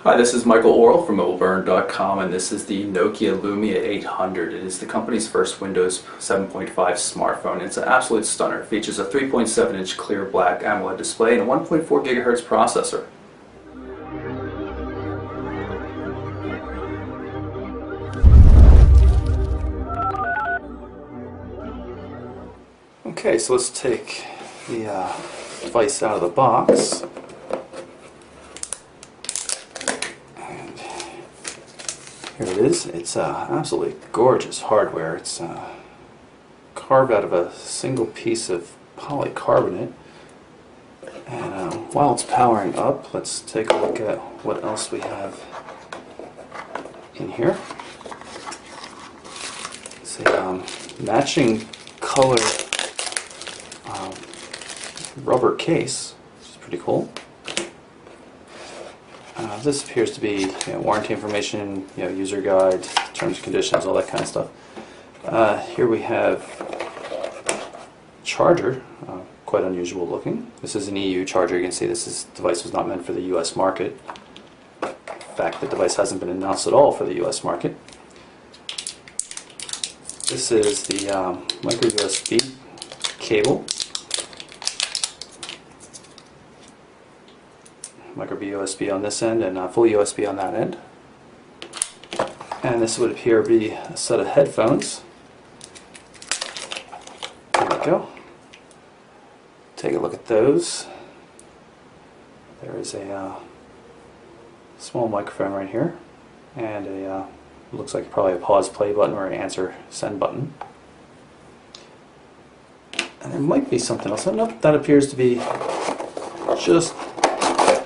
Hi, this is Michael Orl from MobileBurn.com, and this is the Nokia Lumia 800. It is the company's first Windows 7.5 smartphone. It's an absolute stunner. It features a 3.7-inch clear black AMOLED display and a 1.4 gigahertz processor. Okay, so let's take the device out of the box. Here it is. It's absolutely gorgeous hardware. It's carved out of a single piece of polycarbonate. And while it's powering up, let's take a look at what else we have in here. It's a matching color rubber case, which is pretty cool. This appears to be warranty information, user guide, terms and conditions, all that kind of stuff. Here we have charger, quite unusual looking. This is an EU charger. You can see this device was not meant for the US market. In fact, the device hasn't been announced at all for the US market. This is the micro USB cable. Micro USB on this end and full USB on that end. And this would appear to be a set of headphones. There we go. Take a look at those. There is a small microphone right here, and a looks like probably a pause play button or an answer send button. And there might be something else. Nope, that appears to be just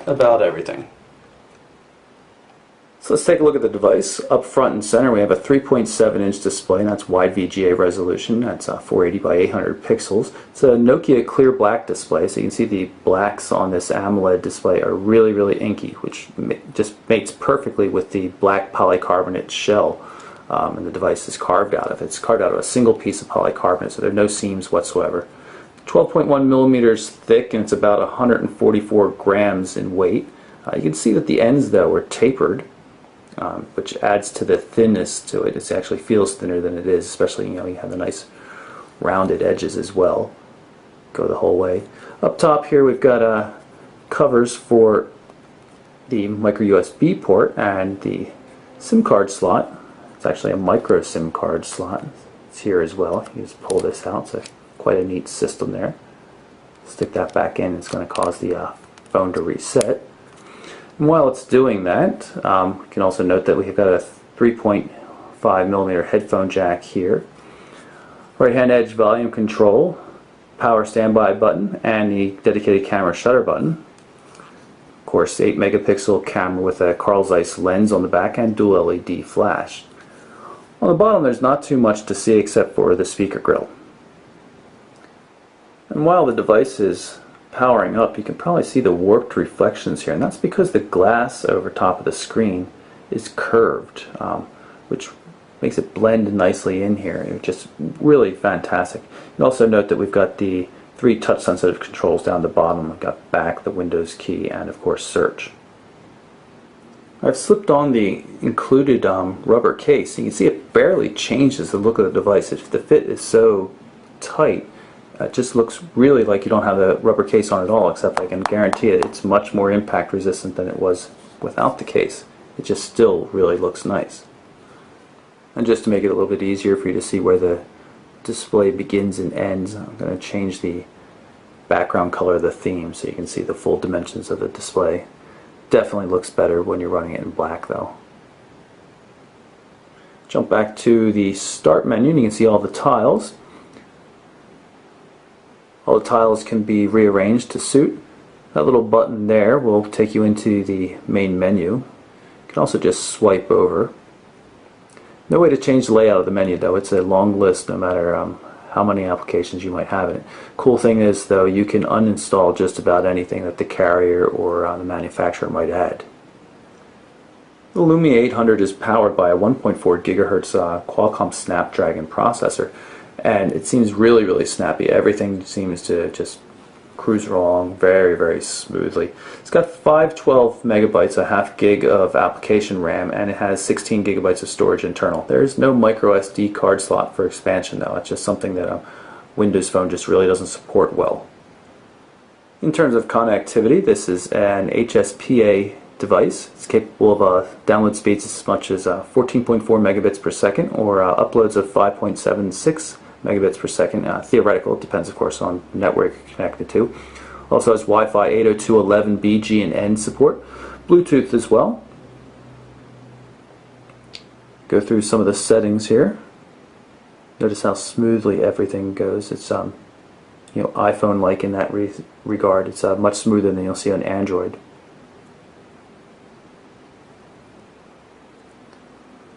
about everything. So let's take a look at the device. Up front and center we have a 3.7-inch display, and that's wide VGA resolution. That's 480 by 800 pixels. It's a Nokia clear black display, so you can see the blacks on this AMOLED display are really, really inky, which just mates perfectly with the black polycarbonate shell and the device is carved out of. It's carved out of a single piece of polycarbonate, so there are no seams whatsoever. 12.1 millimeters thick, and it's about 144 grams in weight. You can see that the ends, though, are tapered, which adds to the thinness to it. It actually feels thinner than it is, especially you have the nice rounded edges as well. Go the whole way. Up top here we've got covers for the micro USB port and the SIM card slot. It's actually a micro SIM card slot. It's here as well. You just pull this out. So quite a neat system there. Stick that back in. It's going to cause the phone to reset. And while it's doing that, you can also note that we've got a 3.5 millimeter headphone jack here. Right hand edge volume control, power standby button, and the dedicated camera shutter button. Of course, 8 megapixel camera with a Carl Zeiss lens on the back and dual LED flash. On the bottom there's not too much to see except for the speaker grill. And while the device is powering up, you can probably see the warped reflections here, and that's because the glass over top of the screen is curved, which makes it blend nicely in here. It's just really fantastic. You also note that we've got the 3 touch sensitive controls down the bottom. We've got back, the Windows key, and of course search. I've slipped on the included rubber case. You can see it barely changes the look of the device. The fit is so tight. It just looks really like you don't have the rubber case on at all, except I can guarantee it's much more impact resistant than it was without the case. It just still really looks nice. And just to make it a little bit easier for you to see where the display begins and ends, I'm going to change the background color of the theme so you can see the full dimensions of the display. Definitely looks better when you're running it in black though. Jump back to the start menu and you can see all the tiles. All the tiles can be rearranged to suit. That little button there will take you into the main menu. You can also just swipe over. No way to change the layout of the menu though. It's a long list no matter how many applications you might have in it. Cool thing is though, you can uninstall just about anything that the carrier or the manufacturer might add. The Lumia 800 is powered by a 1.4 gigahertz Qualcomm Snapdragon processor, and it seems really, really snappy. Everything seems to just cruise along very, very smoothly. It's got 512 megabytes, a half gig of application RAM, and it has 16 gigabytes of storage internal. There's no micro SD card slot for expansion though. It's just something that a Windows Phone just really doesn't support well. In terms of connectivity, this is an HSPA device. It's capable of download speeds as much as 14.4 megabits per second or uploads of 5.76 megabits per second. Theoretical, it depends of course on the network you're connected to. Also has Wi-Fi 802.11b, G, and N support. Bluetooth as well. Go through some of the settings here. Notice how smoothly everything goes. It's iPhone-like in that regard. It's much smoother than you'll see on Android.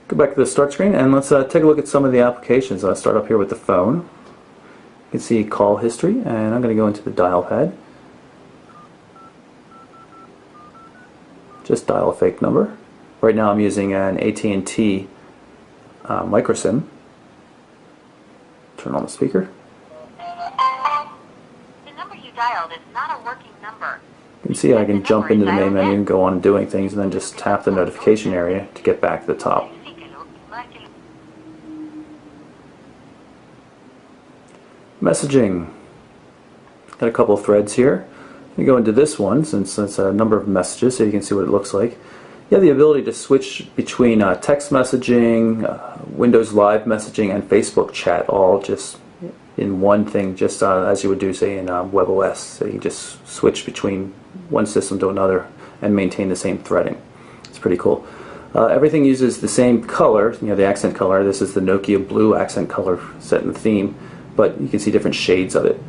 Go back to the start screen and let's take a look at some of the applications. Let's start up here with the phone. You can see call history, and I'm going to go into the dial pad. Just dial a fake number. Right now I'm using an AT&T microSIM. Turn on the speaker. Dialed is not a working number. You can see I can jump into the main menu and go on doing things and then just tap the notification area to get back to the top. Messaging. Got a couple of threads here. We go into this one since it's a number of messages so you can see what it looks like. You have the ability to switch between text messaging, Windows Live messaging, and Facebook chat all just in one thing, just as you would do, say, in WebOS. So you just switch between one system to another and maintain the same threading. It's pretty cool. Everything uses the same color, the accent color. This is the Nokia blue accent color set in the theme, but you can see different shades of it.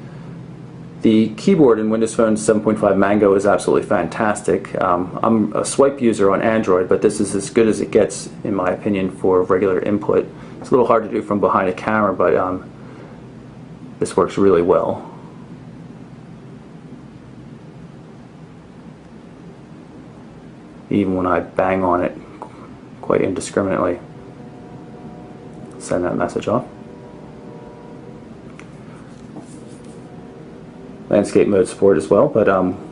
The keyboard in Windows Phone 7.5 Mango is absolutely fantastic. I'm a swipe user on Android, but this is as good as it gets, in my opinion, for regular input. It's a little hard to do from behind a camera, but this works really well. Even when I bang on it quite indiscriminately, send that message off. Landscape mode support as well, but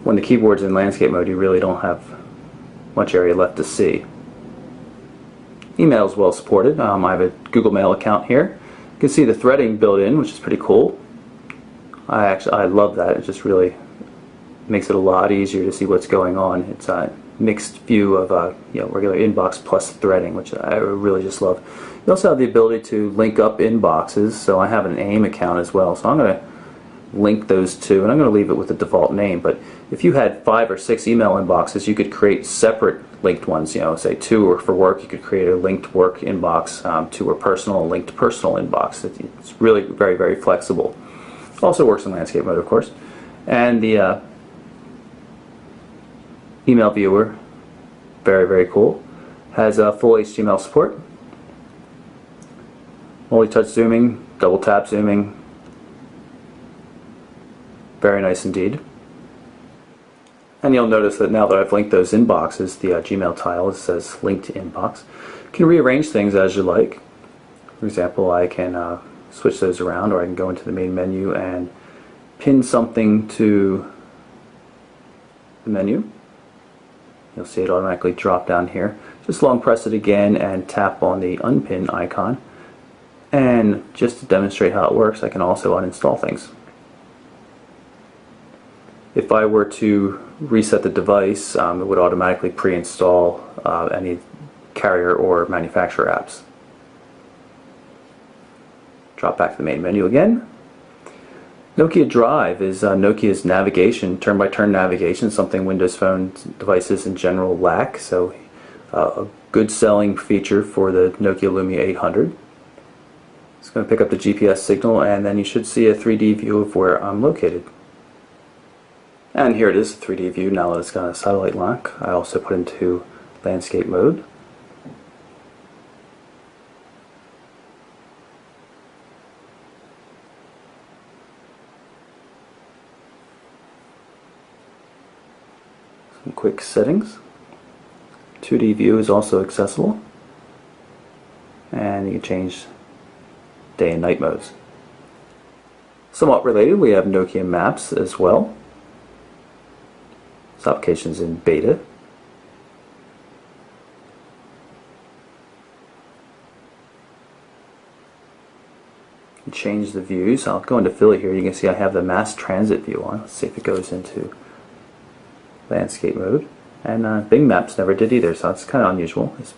when the keyboard's in landscape mode you really don't have much area left to see. Email is well supported. I have a Google Mail account here. You can see the threading built in, which is pretty cool. I love that. It just really makes it a lot easier to see what's going on. It's a mixed view of regular inbox plus threading, which I really just love. You also have the ability to link up inboxes, so I have an AIM account as well, so I'm going to link those two, and I'm going to leave it with the default name. But if you had 5 or 6 email inboxes, you could create separate linked ones. Say 2 are for work, you could create a linked work inbox, 2 are personal, a linked personal inbox. It's really very, very flexible. Also works in landscape mode, of course. And the email viewer, very, very cool. Has full HTML support, multi-touch zooming, double tap zooming. Very nice indeed. And you'll notice that now that I've linked those inboxes, the Gmail tile says linked inbox. You can rearrange things as you like. For example, I can switch those around, or I can go into the main menu and pin something to the menu. You'll see it automatically drop down here. Just long press it again and tap on the unpin icon. And just to demonstrate how it works, I can also uninstall things. If I were to reset the device, it would automatically pre-install any carrier or manufacturer apps. Drop back to the main menu again. Nokia Drive is Nokia's navigation, turn-by-turn navigation, something Windows Phone devices in general lack, so a good selling feature for the Nokia Lumia 800. It's going to pick up the GPS signal, and then you should see a 3D view of where I'm located. And here it is, a 3D view now that it's got a satellite lock. I also put into landscape mode. Some quick settings. 2D view is also accessible. And you can change day and night modes. Somewhat related, we have Nokia Maps as well. This application is in beta. Change the views. I'll go into Philly here. You can see I have the mass transit view on. Let's see if it goes into landscape mode. And Bing Maps never did either, so it's kind of unusual. It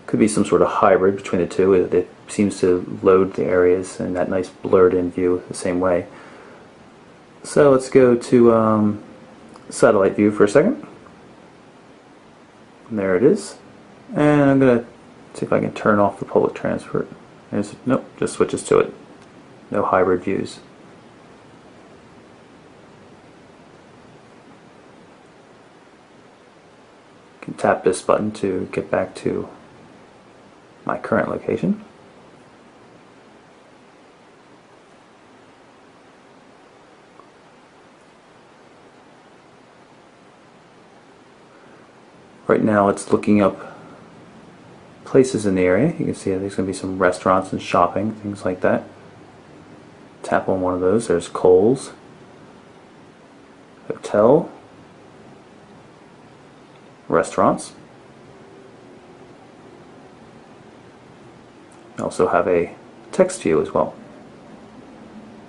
could be some sort of hybrid between the two. It seems to load the areas in that nice blurred in view the same way. So let's go to satellite view for a second. And there it is. And I'm going to see if I can turn off the public transport. Nope, just switches to it. No hybrid views. I can tap this button to get back to my current location. Right now it's looking up places in the area. You can see there's going to be some restaurants and shopping, things like that. Tap on one of those. There's Kohl's, hotel, restaurants. I also have a text view as well.